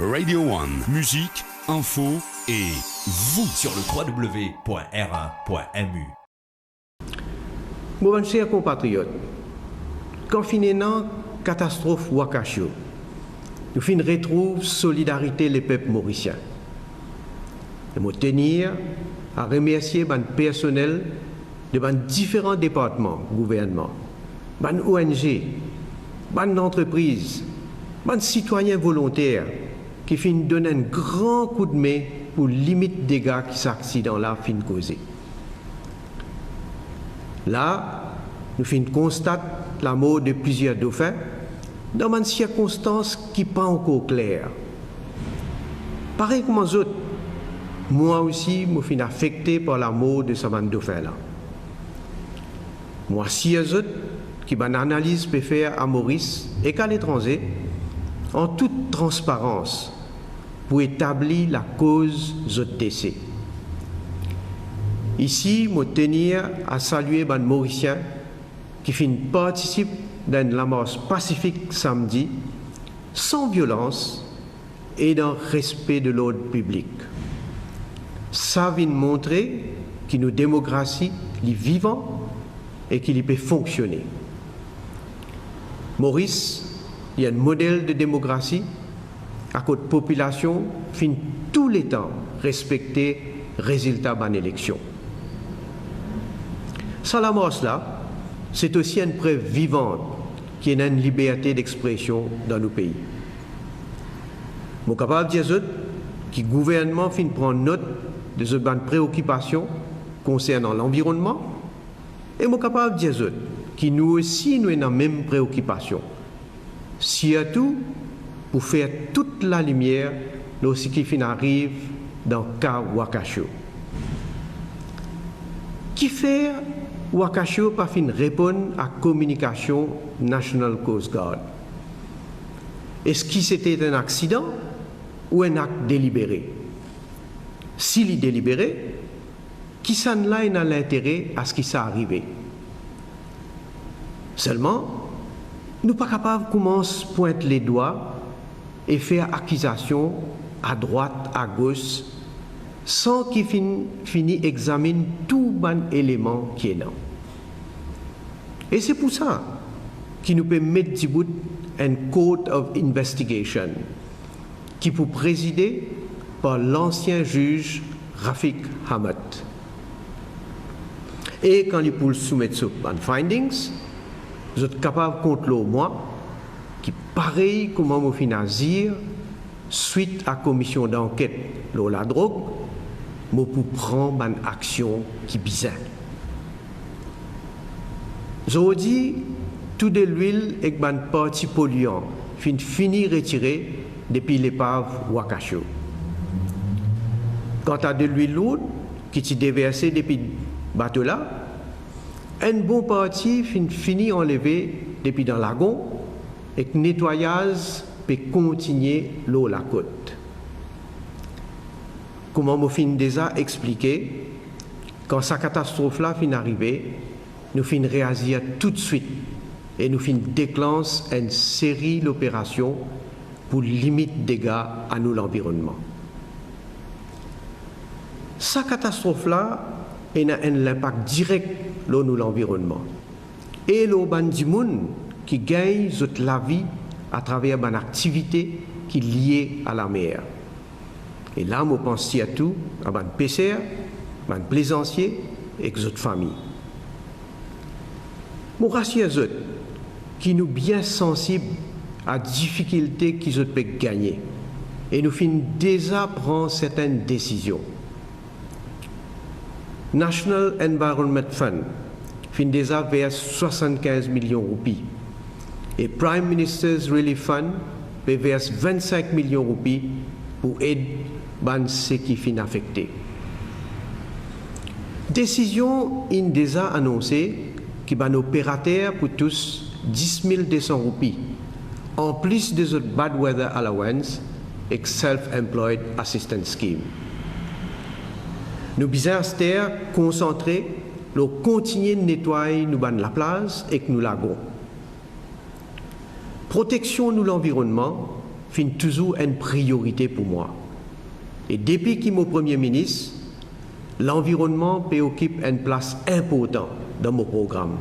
Radio One, musique, info et vous sur le www.r1.mu. Mon cher compatriote, confinement catastrophe Wakasho, nous fin retrouve solidarité les peuples mauriciens. Et me tenir à remercier le personnel de différents départements, gouvernements, ONG, les entreprises, les citoyens volontaires qui fin donner un grand coup de main pour limiter les dégâts qui s'accident-là fin causés. Là, nous fin constate la mort de plusieurs dauphins dans des circonstances qui ne sont pas encore claires. Pareil comme les autres, moi aussi, je suis affecté par la mort de ces dauphins-là. Moi, si les autres, qui ont une analyse peut faire à Maurice et qu'à l'étranger, en toute transparence, pour établir la cause de décès. Ici, je tenir à saluer les Mauriciens qui participent dans la marche pacifique samedi, sans violence et dans le respect de l'ordre public. Ça vient montrer que nos démocraties sont vivantes et qu'il peut fonctionner. Maurice, il y a un modèle de démocratie à côté de la population fin tous les temps respecter les résultats de l'élection. Ça, la marche là, c'est aussi une preuve vivante qu'il y a une liberté d'expression dans nos pays. Je suis capable de dire que le gouvernement fin prend note de ces préoccupations concernant l'environnement et je suis capable de dire que nous aussi nous avons la même préoccupation. Surtout pour faire toute la lumière lorsqu'il fin arrive dans le cas Wakasho. Qui fait Wakasho pas fin répondre à la communication National Coast Guard? Est-ce que c'était un accident ou un acte délibéré? S'il est délibéré, qui s'en a l'intérêt à ce qui s'est arrivé? Seulement, nous ne sommes pas capables de commencer à pointer les doigts et faire accusation à droite, à gauche, sans qu'il finisse examine tout bon élément qui est là. Et c'est pour ça qu'il nous peut mettre du bout un Court of Investigation qui peut présider par l'ancien juge Rafik Hamad. Et quand il peut soumettre ce findings, vous êtes capable de contrôler moi, qui pareil comme on finir suite à la commission d'enquête sur la drogue, moi pour prendre une action qui est bizarre. Je dis, tout de l'huile et une partie polluante fini retirée depuis l'épave Wakasho. Quant à de l'huile lourde qui est déversée depuis le bateau là, une bonne partie fini enlevée depuis dans le lagon et que le nettoyage peut continuer l'eau la côte. Comment je fin déjà expliqué, quand cette catastrophe-là fin arrivée, nous fin réagir tout de suite et nous fin déclencher une série d'opérations pour limiter les dégâts à nous l'environnement. Cette catastrophe-là a un impact direct sur nous l'environnement et le du monde qui gagne la vie à travers une activité qui est liée à la mer. Et là, je pense à tout, à un pêcheur, à un plaisancier et aux autres familles. Je rassure les autres qui nous bien sensibles à la difficulté qu'ils peuvent gagner et nous finissons déjà prendre certaines décisions. National Environment Fund fin déjà vers 75 millions de roupies et Prime Minister's Relief Fund verse 25 millions de roupies pour aider ceux qui sont affectés. Décision est déjà annoncée qui va nos opérateurs pour tous 10 200 roupies en plus des autres Bad Weather Allowance et Self-Employed Assistance Scheme. Nous besoin de concentrer, nous continuer de nettoyer nous la plage et que nous lagons. Protection de l'environnement fin toujours une priorité pour moi. Et depuis que je suis Premier ministre, l'environnement occupe une place importante dans mon programme.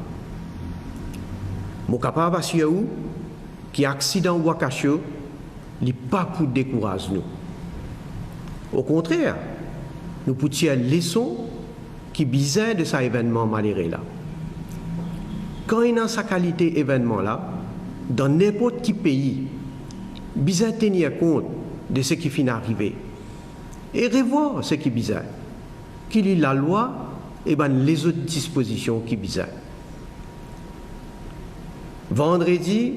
Je suis capable d'assurer que l'accident Wakasho n'est pas pour décourager nous. Au contraire, nous pouvons tirer leçon qui bizarre de cet événement malheureux là. Quand il y a sa qualité événement là, dans n'importe quel pays, bizarre tenir compte de ce qui finit d'arriver et revoir ce qui est bizarre, qu'il y ait la loi et les autres dispositions qui sont bizarres. Vendredi,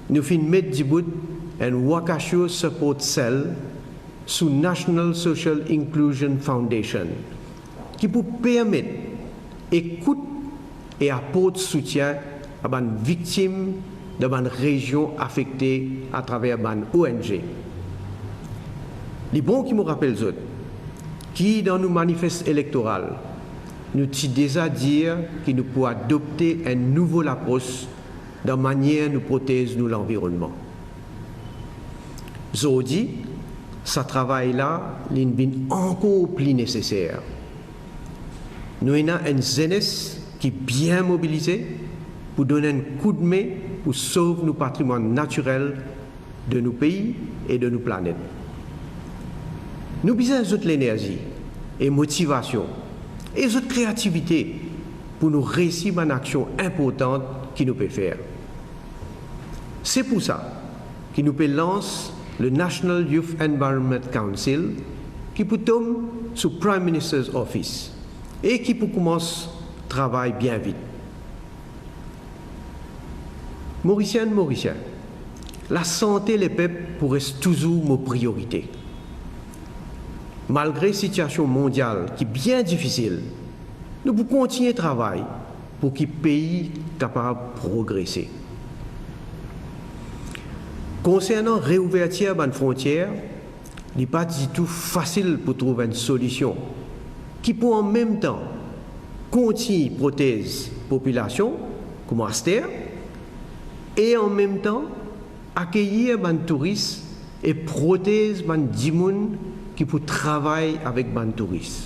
nous finissons mettre du bout un Wakasho Support Cell sous National Social Inclusion Foundation qui peut permettre écoute et apporter soutien à les victimes de les régions affectées à travers les ONG. Les bons qui me rappellent autres, qui dans nos manifestes électoraux, nous avons déjà dit que nous pouvons adopter une nouvelle approche de manière nous protéger l'environnement. Aujourd'hui, ce travail-là est encore plus nécessaire. Nous avons une jeunesse qui est bien mobilisée pour donner un coup de main pour sauver nos patrimoines naturels de nos pays et de nos planètes. Nous avons besoin de l'énergie et motivation et de créativité pour nous réussir une action importante qui nous peut faire. C'est pour ça que nous peut lancer le National Youth Environment Council qui peut tomber sous Prime Minister's Office et qui peut commencer le travail bien vite. Mauriciennes, Mauriciens, la santé des peuples pourrait toujours nos priorités. Malgré la situation mondiale qui est bien difficile, nous pouvons continuer le travail pour que le pays soit capable de progresser. Concernant la réouverture des frontières, il n'est pas du tout facile pour trouver une solution qui peut en même temps continuer à protéger la population, comme Astère, et en même temps accueillir les touristes et protéger les gens qui peuvent travailler avec les touristes.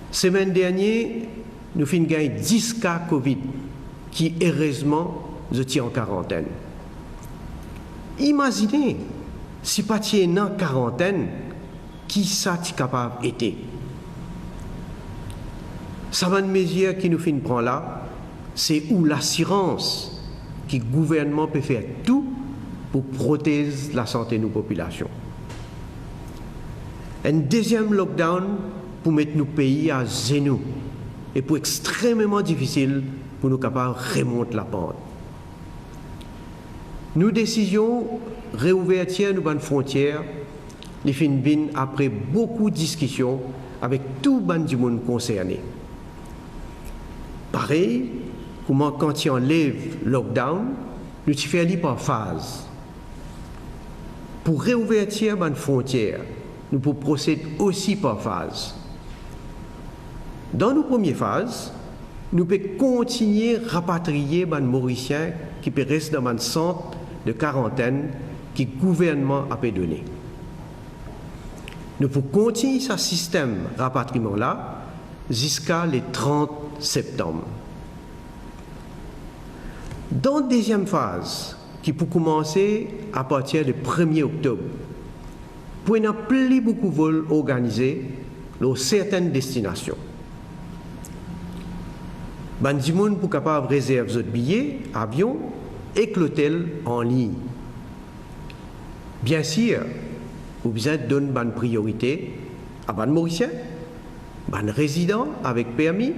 La semaine dernière, nous avons gagné 10 cas Covid qui, heureusement, étaient en quarantaine. Imaginez, si pas en quarantaine, qui ça est capable d'être. Ça va une mesure qui nous fait prendre là, c'est où l'assurance que le gouvernement peut faire tout pour protéger la santé de nos populations. Un deuxième lockdown pour mettre nos pays à genoux et pour extrêmement difficile pour nous capables de remonter la pente. Nos décisions réouverture nos frontières, les fin bin après beaucoup de discussions avec tout le monde concerné. Pareil, comment quand il enlève le lockdown, nous faisons par phase. Pour réouverture les frontières, nous pouvons procéder aussi par phase. Dans nos premières phases, nous pouvons continuer à rapatrier les Mauriciens qui peuvent rester dans un centre de quarantaine que le gouvernement a donné. Nous pouvons continuer ce système de rapatriement-là jusqu'à le 30 septembre. Dans la deuxième phase, qui peut commencer à partir du 1er octobre, pour n'y avoir plus beaucoup de vols organisés dans certaines destinations. Les gens sont capables de réserver leurs billets, avions et l'hôtel en ligne. Bien sûr, vous avez donné une priorité à les Mauriciens, les résidents avec permis,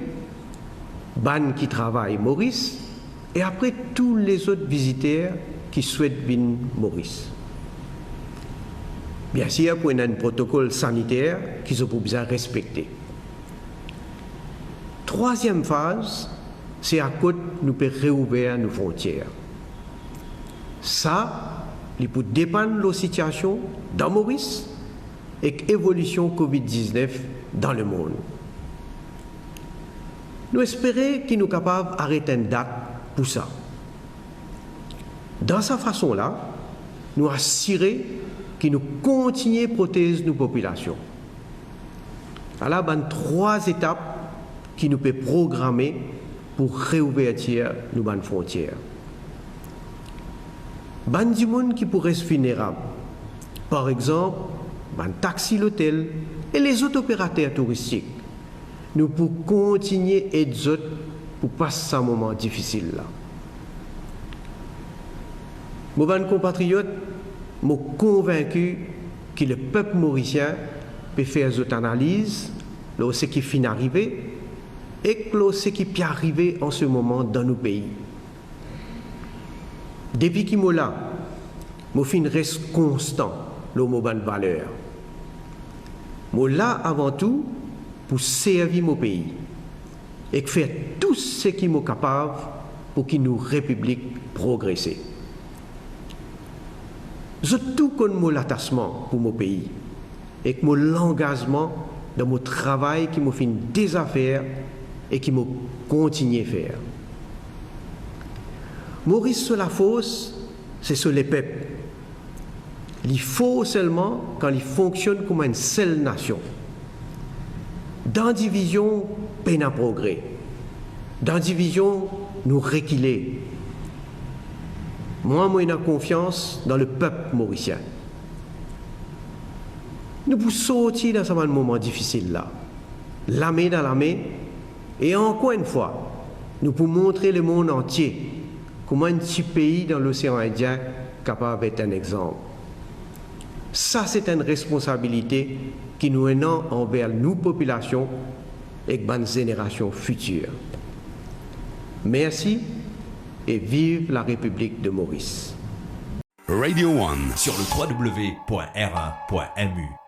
les qui travaillent Maurice, et après tous les autres visiteurs qui souhaitent venir Maurice. Bien sûr, pour un protocole sanitaire qu'ils ont besoin de respecter. Troisième phase, c'est à côté nous pouvons réouvrir nos frontières. Ça, il peut dépendre de la situation dans Maurice et l'évolution Covid-19 dans le monde. Nous espérons qu'ils nous capables d'arrêter une date pour ça. Dans sa façon-là, nous assurer que nous continuons à protéger nos populations. Alors, il y a 3 étapes qui nous peuvent programmer pour réouvrir nos frontières. Il y a des gens qui pourraient être vulnérables. Par exemple, les taxis, l'hôtel et les autres opérateurs touristiques. Nous pouvons continuer à aider eux pour passer ce moment difficile là. Mes compatriotes m'ont convaincu que le peuple mauricien peut faire cette analyse de ce qui finit d'arriver et de ce qui peut arriver en ce moment dans nos pays. Depuis que je suis là, je reste constant dans mes valeurs. Je suis là avant tout pour servir mon pays et faire tout ce qui est capable pour que nos républiques progressent. Je tout comme mon attachement pour mon pays et mon engagement dans mon travail qui me fait des affaires et qui me continue à faire. Maurice sur la fosse, c'est sur les peuples. Il faut seulement quand il fonctionne comme une seule nation. Dans la division, peine à progrès. Dans la division, nous reculer. Moi, j'ai confiance dans le peuple mauricien. Nous pouvons sortir dans ce moment difficile là, la main dans la main, et encore une fois, nous pouvons montrer le monde entier comment un petit pays dans l'océan Indien est capable d'être un exemple. Ça, c'est une responsabilité qui nous est envers nos populations et les générations futures. Merci et vive la République de Maurice. Radio One sur le www.r1.mu.